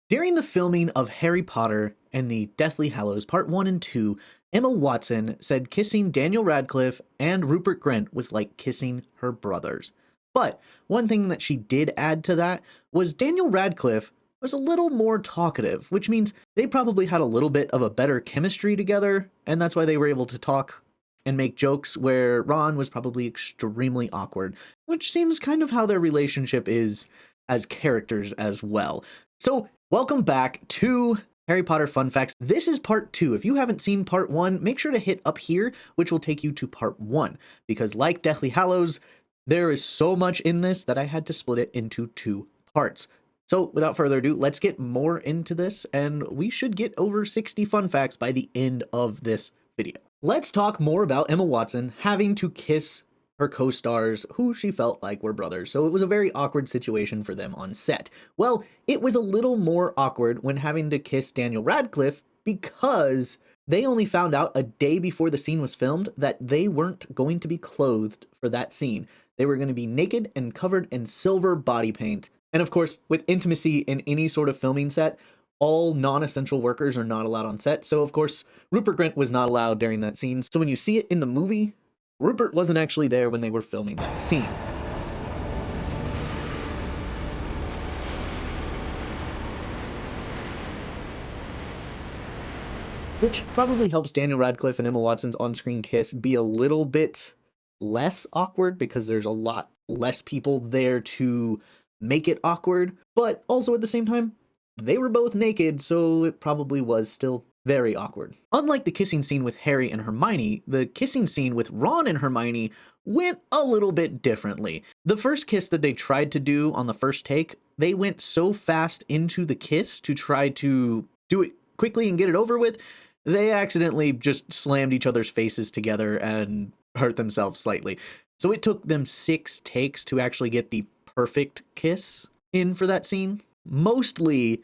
During the filming of Harry Potter and the Deathly Hallows Part 1 and 2, Emma Watson said kissing Daniel Radcliffe and Rupert Grint was like kissing her brothers. But one thing that she did add to that was Daniel Radcliffe was a little more talkative, which means they probably had a little bit of a better chemistry together, and that's why they were able to talk and make jokes where Ron was probably extremely awkward, which seems kind of how their relationship is as characters as well. So, welcome back to Harry Potter Fun Facts. This is part 2. If you haven't seen part 1, make sure to hit up here, which will take you to part 1, because like Deathly Hallows, there is so much in this that I had to split it into 2 parts. So without further ado, let's get more into this, and we should get over 60 fun facts by the end of this video. Let's talk more about Emma Watson having to kiss her co-stars who she felt like were brothers, so it was a very awkward situation for them on set. Well, it was a little more awkward when having to kiss Daniel Radcliffe because they only found out a day before the scene was filmed that they weren't going to be clothed for that scene. They were going to be naked and covered in silver body paint. And of course, with intimacy in any sort of filming set, all non-essential workers are not allowed on set. So of course, Rupert Grint was not allowed during that scene. So when you see it in the movie, Rupert wasn't actually there when they were filming that scene. Which probably helps Daniel Radcliffe and Emma Watson's on-screen kiss be a little bit less awkward because there's a lot less people there to make it awkward, but also at the same time, they were both naked, so it probably was still very awkward. Unlike the kissing scene with Harry and Hermione, the kissing scene with Ron and Hermione went a little bit differently. The first kiss that they tried to do on the first take, they went so fast into the kiss to try to do it quickly and get it over with, they accidentally just slammed each other's faces together and hurt themselves slightly. So it took them 6 takes to actually get the perfect kiss in for that scene. Mostly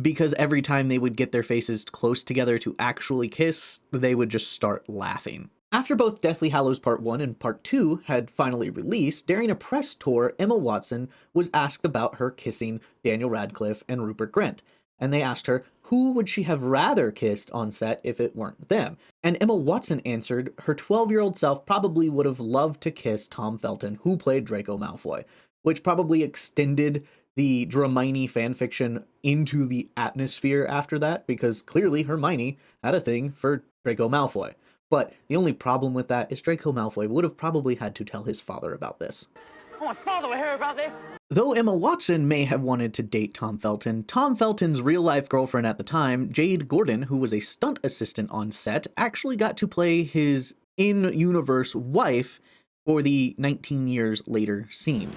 because every time they would get their faces close together to actually kiss, they would just start laughing. After both Deathly Hallows Part 1 and Part 2 had finally released, during a press tour, Emma Watson was asked about her kissing Daniel Radcliffe and Rupert Grint. And they asked her, who would she have rather kissed on set if it weren't them? And Emma Watson answered her 12-year-old self probably would have loved to kiss Tom Felton, who played Draco Malfoy, which probably extended the Hermione fanfiction into the atmosphere after that, because clearly Hermione had a thing for Draco Malfoy. But the only problem with that is Draco Malfoy would have probably had to tell his father about this. Oh, my father will hear about this! Though Emma Watson may have wanted to date Tom Felton's real-life girlfriend at the time, Jade Gordon, who was a stunt assistant on set, actually got to play his in-universe wife for the 19 years later scene.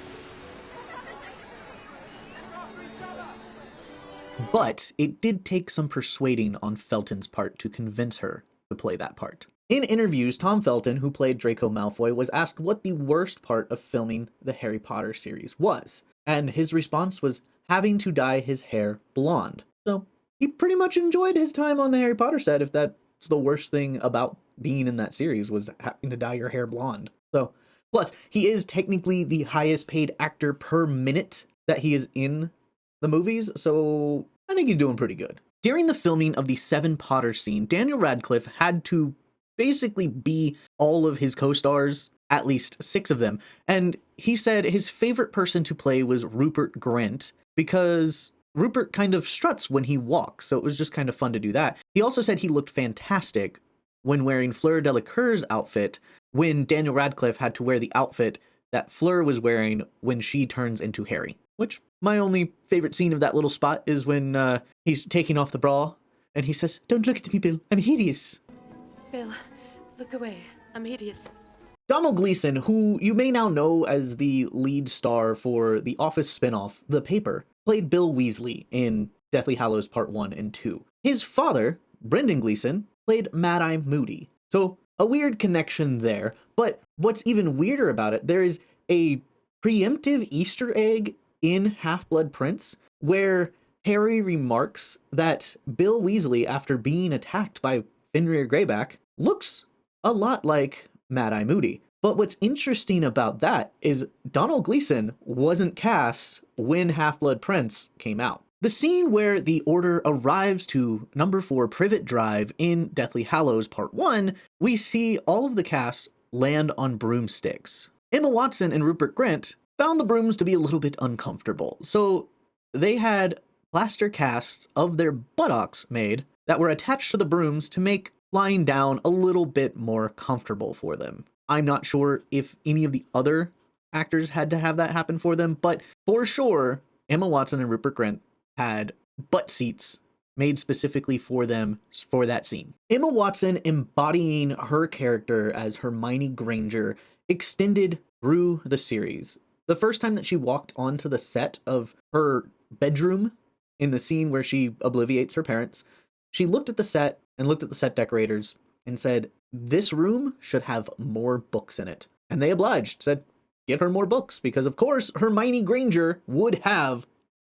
But it did take some persuading on Felton's part to convince her to play that part. In interviews, Tom Felton, who played Draco Malfoy, was asked what the worst part of filming the Harry Potter series was, and his response was having to dye his hair blonde. So he pretty much enjoyed his time on the Harry Potter set if that's the worst thing about being in that series was having to dye your hair blonde. So, plus, he is technically the highest paid actor per minute that he is in the movies, so I think he's doing pretty good. During the filming of the 7 Potter scene, Daniel Radcliffe had to basically be all of his co-stars, at least 6 of them, and he said his favorite person to play was Rupert Grint because Rupert kind of struts when he walks, so it was just kind of fun to do that. He also said he looked fantastic when wearing Fleur Delacour's outfit when Daniel Radcliffe had to wear the outfit that Fleur was wearing when she turns into Harry. Which, my only favorite scene of that little spot is when he's taking off the bra, and he says, "Don't look at me, Bill, I'm hideous." Bill, look away. I'm hideous. Domhnall Gleeson, who you may now know as the lead star for the Office spinoff, The Paper, played Bill Weasley in Deathly Hallows Part 1 and 2. His father, Brendan Gleeson, played Mad-Eye Moody. So, a weird connection there, but what's even weirder about it, there is a preemptive Easter egg in Half-Blood Prince where Harry remarks that Bill Weasley, after being attacked by Fenrir Greyback, looks a lot like Mad-Eye Moody. But what's interesting about that is Domhnall Gleeson wasn't cast when Half-Blood Prince came out. The scene where the Order arrives to number 4 Privet Drive in Deathly Hallows Part 1, we see all of the cast land on broomsticks. Emma Watson and Rupert Grint found the brooms to be a little bit uncomfortable, so they had plaster casts of their buttocks made that were attached to the brooms to make lying down a little bit more comfortable for them. I'm not sure if any of the other actors had to have that happen for them, but for sure, Emma Watson and Rupert Grint had butt seats made specifically for them for that scene. Emma Watson embodying her character as Hermione Granger extended through the series. The first time that she walked onto the set of her bedroom in the scene where she obliviates her parents, she looked at the set and looked at the set decorators and said, "This room should have more books in it." And they obliged, said, "Get her more books," because of course Hermione Granger would have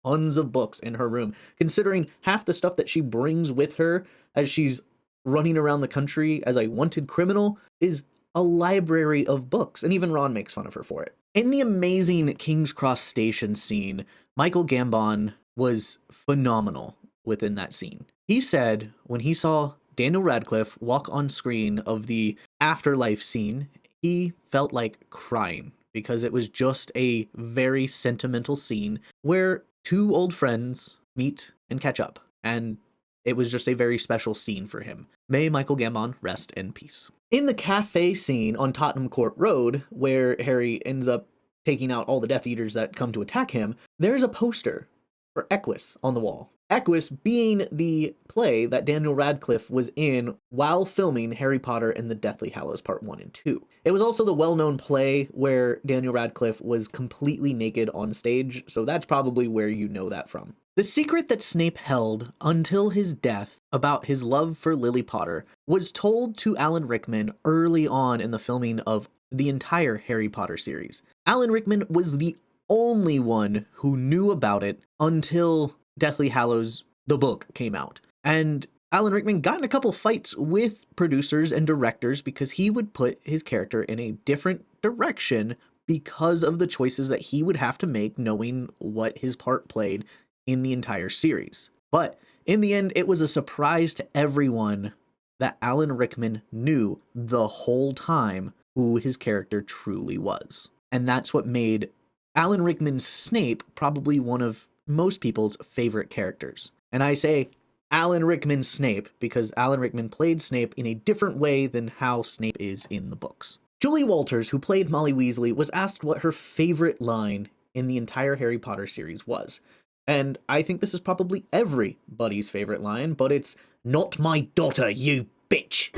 tons of books in her room, considering half the stuff that she brings with her as she's running around the country as a wanted criminal is a library of books, and even Ron makes fun of her for it. In the amazing King's Cross Station scene, Michael Gambon was phenomenal within that scene. He said when he saw Daniel Radcliffe walk on screen of the afterlife scene, he felt like crying because it was just a very sentimental scene where two old friends meet and catch up, and it was just a very special scene for him. May Michael Gambon rest in peace. In the cafe scene on Tottenham Court Road, where Harry ends up taking out all the Death Eaters that come to attack him, there's a poster for Equus on the wall. Equus being the play that Daniel Radcliffe was in while filming Harry Potter and the Deathly Hallows Part 1 and 2. It was also the well-known play where Daniel Radcliffe was completely naked on stage, so that's probably where you know that from. The secret that Snape held until his death about his love for Lily Potter was told to Alan Rickman early on in the filming of the entire Harry Potter series. Alan Rickman was the only one who knew about it until Deathly Hallows, the book, came out. And Alan Rickman got in a couple fights with producers and directors because he would put his character in a different direction because of the choices that he would have to make knowing what his part played in the entire series. But in the end, it was a surprise to everyone that Alan Rickman knew the whole time who his character truly was. And that's what made Alan Rickman's Snape probably one of most people's favorite characters. And I say Alan Rickman's Snape because Alan Rickman played Snape in a different way than how Snape is in the books. Julie Walters, who played Molly Weasley, was asked what her favorite line in the entire Harry Potter series was. And I think this is probably everybody's favorite line, but it's, "Not my daughter, you bitch."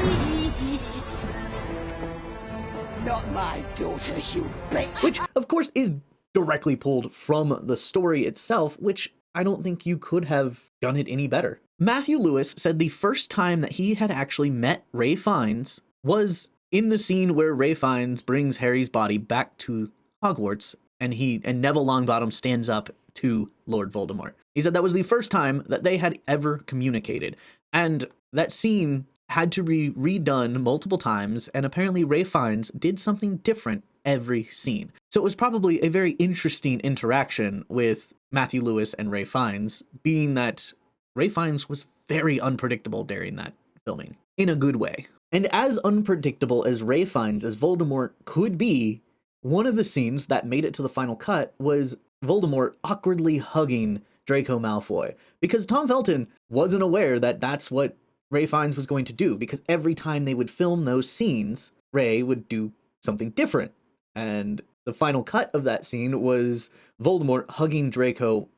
Not my daughter, you bitch. Which, of course, is directly pulled from the story itself, which I don't think you could have done it any better. Matthew Lewis said the first time that he had actually met Ralph Fiennes was in the scene where Ralph Fiennes brings Harry's body back to Hogwarts, and Neville Longbottom stands up to Lord Voldemort. He said that was the first time that they had ever communicated, and that scene had to be redone multiple times, and apparently Ralph Fiennes did something different every scene. So it was probably a very interesting interaction with Matthew Lewis and Ralph Fiennes, being that Ralph Fiennes was very unpredictable during that filming, in a good way. And as unpredictable as Ralph Fiennes as Voldemort could be, one of the scenes that made it to the final cut was Voldemort awkwardly hugging Draco Malfoy, because Tom Felton wasn't aware that that's what Ralph Fiennes was going to do, because every time they would film those scenes, Ray would do something different. And the final cut of that scene was Voldemort hugging Draco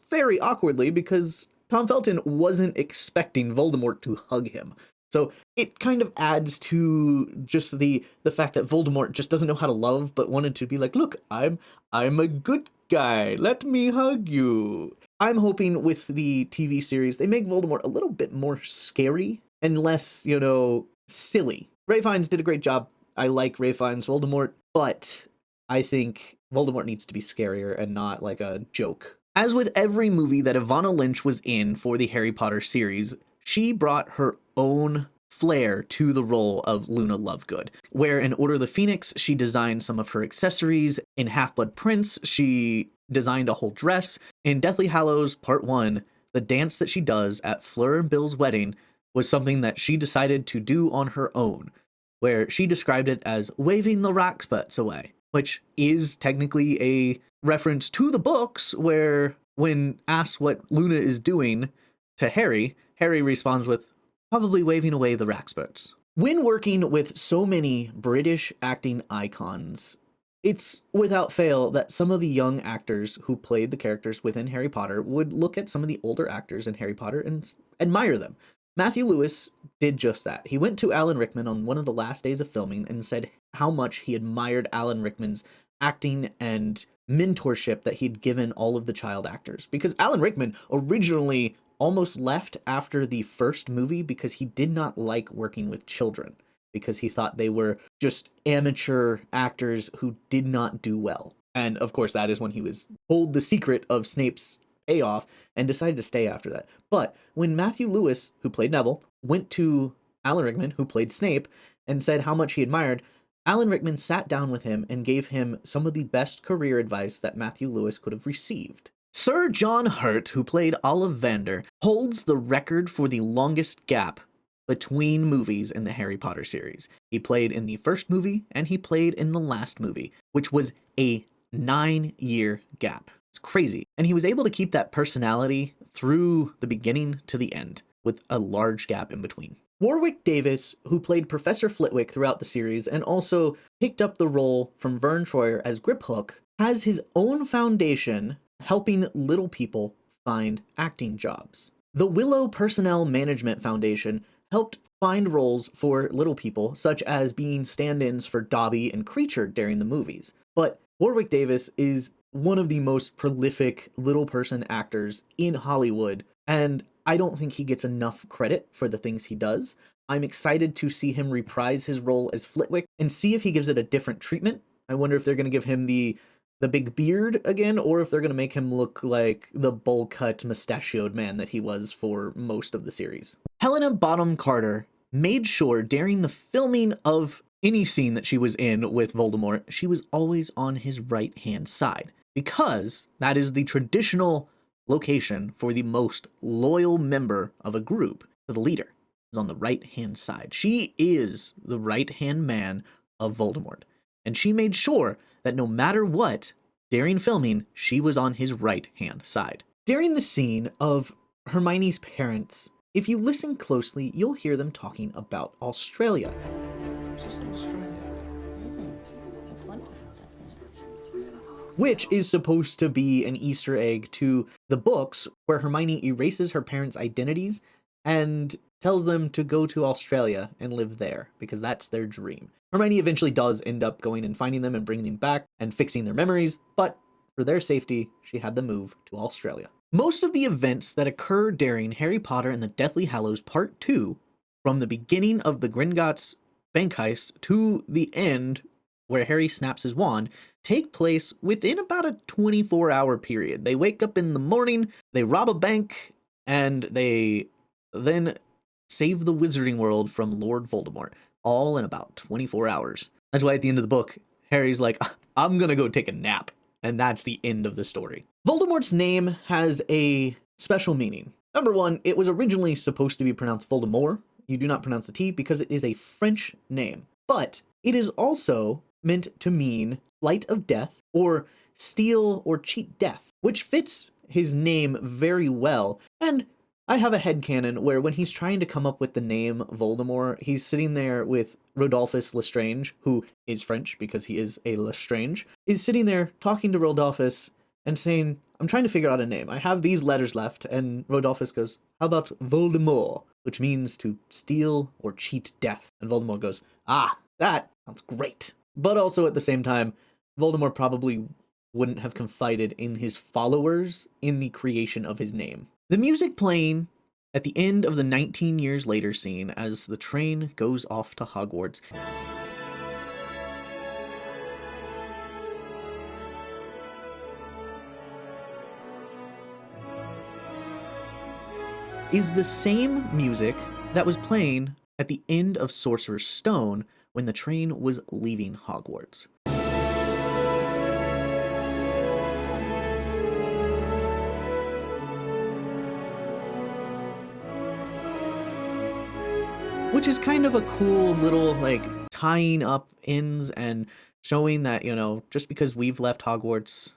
very awkwardly because Tom Felton wasn't expecting Voldemort to hug him. So it kind of adds to just the fact that Voldemort just doesn't know how to love, but wanted to be like, "Look, I'm a good guy. Let me hug you." I'm hoping with the TV series, they make Voldemort a little bit more scary and less, silly. Ralph Fiennes did a great job. I like Ralph Fiennes' Voldemort, but I think Voldemort needs to be scarier and not like a joke. As with every movie that Ivana Lynch was in for the Harry Potter series, she brought her own flair to the role of Luna Lovegood, where in Order of the Phoenix, she designed some of her accessories. In Half-Blood Prince, she designed a whole dress. In Deathly Hallows Part 1, the dance that she does at Fleur and Bill's wedding was something that she decided to do on her own, where she described it as waving the rockspets away, which is technically a reference to the books, where when asked what Luna is doing to Harry, Harry responds with probably waving away the rockspets. When working with so many British acting icons, it's without fail that some of the young actors who played the characters within Harry Potter would look at some of the older actors in Harry Potter and admire them. Matthew Lewis did just that. He went to Alan Rickman on one of the last days of filming and said how much he admired Alan Rickman's acting and mentorship that he'd given all of the child actors. Because Alan Rickman originally almost left after the first movie because he did not like working with children, because he thought they were just amateur actors who did not do well. And of course, that is when he was told the secret of Snape's payoff and decided to stay after that. But when Matthew Lewis, who played Neville, went to Alan Rickman, who played Snape, and said how much he admired, Alan Rickman sat down with him and gave him some of the best career advice that Matthew Lewis could have received. Sir John Hurt, who played Ollivander, holds the record for the longest gap between movies in the Harry Potter series. He played in the first movie and he played in the last movie, which was a 9-year gap. It's crazy. And he was able to keep that personality through the beginning to the end with a large gap in between. Warwick Davis, who played Professor Flitwick throughout the series and also picked up the role from Vern Troyer as Griphook, has his own foundation helping little people find acting jobs. The Willow Personnel Management Foundation helped find roles for little people, such as being stand-ins for Dobby and Creature during the movies. But Warwick Davis is one of the most prolific little person actors in Hollywood, and I don't think he gets enough credit for the things he does. I'm excited to see him reprise his role as Flitwick and see if he gives it a different treatment. I wonder if they're going to give him the big beard again, or if they're going to make him look like the bowl-cut, mustachioed man that he was for most of the series. Helena Bonham Carter made sure during the filming of any scene that she was in with Voldemort, she was always on his right-hand side, because that is the traditional location for the most loyal member of a group to the leader, is on the right-hand side. She is the right-hand man of Voldemort, and she made sure that no matter what, during filming, she was on his right-hand side. During the scene of Hermione's parents, if you listen closely, you'll hear them talking about Australia. Just Australia. Looks wonderful, doesn't it? Which is supposed to be an Easter egg to the books, where Hermione erases her parents' identities and tells them to go to Australia and live there, because that's their dream. Hermione eventually does end up going and finding them and bringing them back and fixing their memories, but for their safety, she had them move to Australia. Most of the events that occur during Harry Potter and the Deathly Hallows Part 2, from the beginning of the Gringotts bank heist to the end where Harry snaps his wand, take place within about a 24-hour period. They wake up in the morning, they rob a bank, and they then save the Wizarding World from Lord Voldemort, all in about 24 hours. That's why at the end of the book, Harry's like, I'm gonna go take a nap. And that's the end of the story. Voldemort's name has a special meaning. Number one, it was originally supposed to be pronounced Voldemort. You do not pronounce the T because it is a French name. But it is also meant to mean flight of death or steal or cheat death, which fits his name very well. And I have a headcanon where when he's trying to come up with the name Voldemort, he's sitting there with Rodolphus Lestrange, who is French because he is a Lestrange, is sitting there talking to Rodolphus and saying, I'm trying to figure out a name. I have these letters left. And Rodolphus goes, how about Voldemort, which means to steal or cheat death. And Voldemort goes, that sounds great. But also at the same time, Voldemort probably wouldn't have confided in his followers in the creation of his name. The music playing at the end of the 19 years later scene as the train goes off to Hogwarts is the same music that was playing at the end of Sorcerer's Stone when the train was leaving Hogwarts. which is kind of a cool little, like, tying up ends and showing that, you know, just because we've left Hogwarts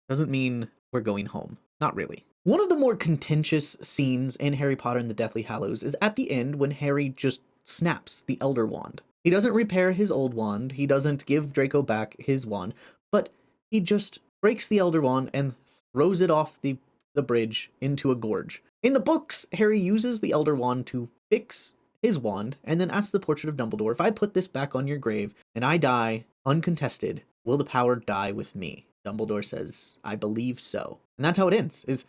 doesn't mean we're going home. Not really. One of the more contentious scenes in Harry Potter and the Deathly Hallows is at the end when Harry just snaps the Elder Wand. He doesn't repair his old wand, he doesn't give Draco back his wand, but he just breaks the Elder Wand and throws it off the bridge into a gorge. In the books, Harry uses the Elder Wand to fix his wand and then asks the portrait of Dumbledore, if I put this back on your grave and I die uncontested, will the power die with me? Dumbledore says, I believe so. And that's how it ends, is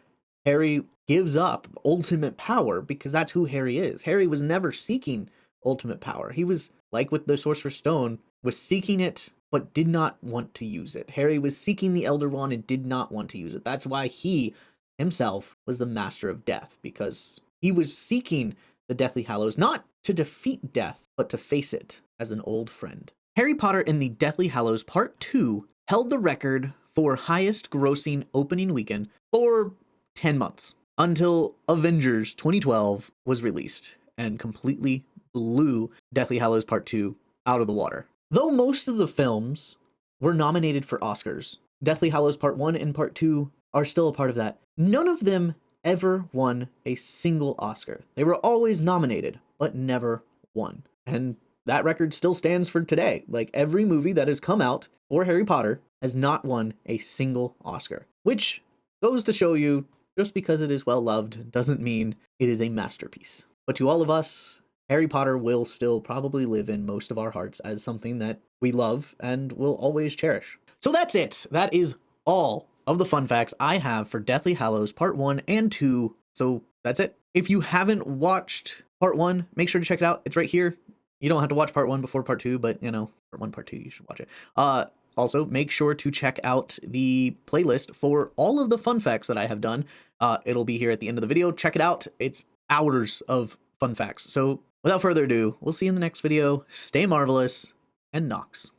Harry gives up ultimate power because that's who Harry is. Harry was never seeking ultimate power. He was, like with the Sorcerer's Stone, was seeking it but did not want to use it. Harry was seeking the Elder Wand and did not want to use it. That's why he himself was the Master of Death, because he was seeking the Deathly Hallows not to defeat death, but to face it as an old friend. Harry Potter and the Deathly Hallows Part 2 held the record for highest grossing opening weekend for 10 months until Avengers 2012 was released and completely blew Deathly Hallows Part 2 out of the water. Though most of the films were nominated for Oscars, Deathly Hallows Part 1 and Part 2 are still a part of that. None of them ever won a single Oscar. They were always nominated, but never won. And that record still stands for today. Like, every movie that has come out for Harry Potter has not won a single Oscar, which goes to show you just because it is well loved doesn't mean it is a masterpiece. But to all of us, Harry Potter will still probably live in most of our hearts as something that we love and will always cherish. So that's it. That is all of the fun facts I have for Deathly Hallows Part 1 and 2. So that's it. If you haven't watched Part 1, make sure to check it out. It's right here. You don't have to watch Part 1 before Part 2, but, you know, Part 1, Part 2, you should watch it. Also, make sure to check out the playlist for all of the fun facts that I have done. It'll be here at the end of the video. Check it out. It's hours of fun facts. So without further ado, we'll see you in the next video. Stay marvelous, and Nox.